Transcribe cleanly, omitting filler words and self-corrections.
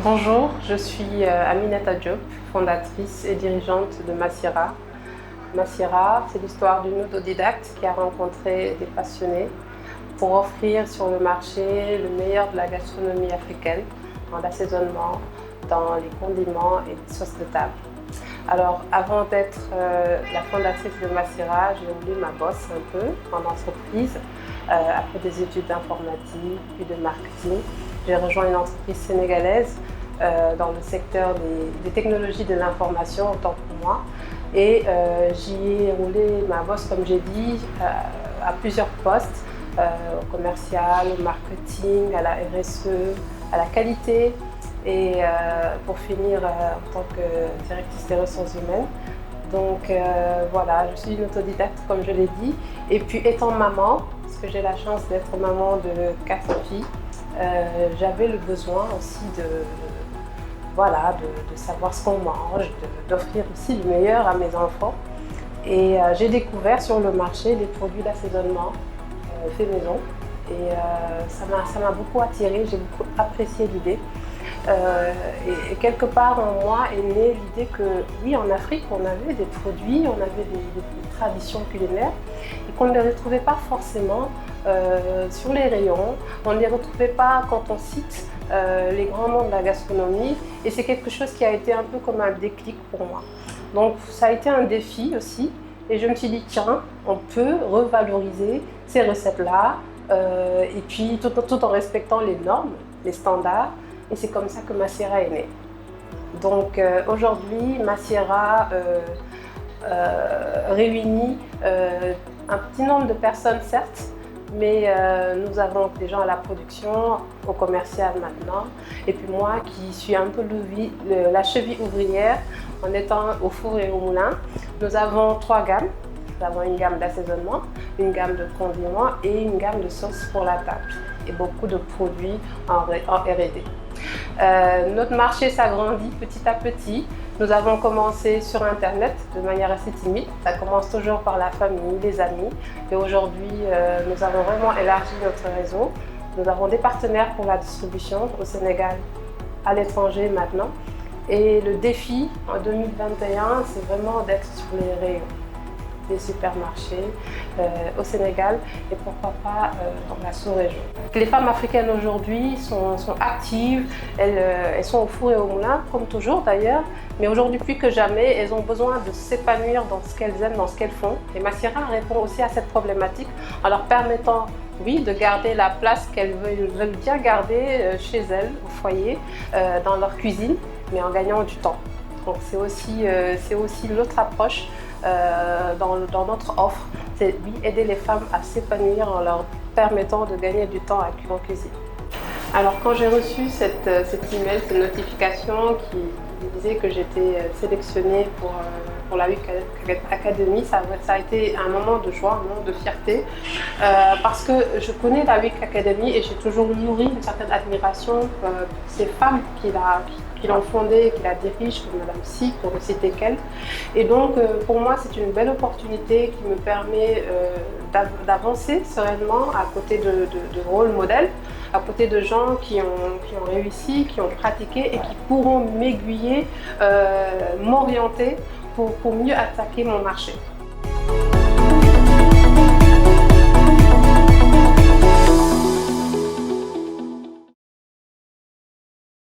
Bonjour, je suis Aminata Diop, fondatrice et dirigeante de Massira. Massira, c'est l'histoire d'une autodidacte qui a rencontré des passionnés pour offrir sur le marché le meilleur de la gastronomie africaine, dans l'assaisonnement, dans les condiments et les sauces de table. Alors, avant d'être la fondatrice de Massira, j'ai voulu ma bosse un peu en entreprise, après des études d'informatique puis de marketing. J'ai rejoint une entreprise sénégalaise dans le secteur des technologies de l'information, autant pour moi. Et j'y ai roulé ma bosse, comme j'ai dit, à plusieurs postes, au commercial, au marketing, à la RSE, à la qualité et pour finir en tant que directrice des ressources humaines. Donc voilà, je suis une autodidacte comme je l'ai dit. Et puis étant maman, parce que j'ai la chance d'être maman de 4 filles, j'avais le besoin aussi de savoir ce qu'on mange, d'offrir aussi le meilleur à mes enfants. Et j'ai découvert sur le marché des produits d'assaisonnement fait maison. Et ça m'a beaucoup attirée, j'ai beaucoup apprécié l'idée. Et quelque part en moi est née l'idée que oui, en Afrique, on avait des produits, on avait des traditions culinaires et qu'on ne les retrouvait pas forcément sur les rayons, on ne les retrouvait pas quand on cite les grands noms de la gastronomie, et c'est quelque chose qui a été un peu comme un déclic pour moi. Donc ça a été un défi aussi, et je me suis dit tiens, on peut revaloriser ces recettes-là, et puis tout en respectant les normes, les standards. Et c'est comme ça que Massira est née. Donc aujourd'hui, Massira réunit un petit nombre de personnes, certes, mais nous avons des gens à la production, au commercial maintenant, et puis moi qui suis un peu la cheville ouvrière en étant au four et au moulin. Nous avons 3 gammes. Nous avons une gamme d'assaisonnement, une gamme de condiments et une gamme de sauces pour la table, et beaucoup de produits en R&D. Notre marché s'agrandit petit à petit. Nous avons commencé sur Internet de manière assez timide. Ça commence toujours par la famille, les amis. Et aujourd'hui, nous avons vraiment élargi notre réseau. Nous avons des partenaires pour la distribution au Sénégal, à l'étranger maintenant. Et le défi en 2021, c'est vraiment d'être sur les rayons des supermarchés au Sénégal et pourquoi pas dans la sous-région. Les femmes africaines aujourd'hui sont actives, elles sont au four et au moulin, comme toujours d'ailleurs, mais aujourd'hui plus que jamais, elles ont besoin de s'épanouir dans ce qu'elles aiment, dans ce qu'elles font. Et Massira répond aussi à cette problématique en leur permettant, oui, de garder la place qu'elles veulent bien garder chez elles, au foyer, dans leur cuisine, mais en gagnant du temps. Donc c'est aussi l'autre approche dans notre offre, c'est oui, aider les femmes à s'épanouir en leur permettant de gagner du temps en cuisine. Alors quand j'ai reçu cet email, cette notification qui disait que j'étais sélectionnée pour la Week Academy, ça a été un moment de joie, un moment de fierté, parce que je connais la Week Academy et j'ai toujours nourri une certaine admiration pour ces femmes qui l'ont fondée, qui la dirigent, comme Madame Si, pour ne citer qu'elle. Et donc, pour moi, c'est une belle opportunité qui me permet d'avancer sereinement à côté de rôles modèles, à côté de gens qui ont réussi, qui ont pratiqué et qui pourront m'aiguiller, m'orienter pour mieux attaquer mon marché.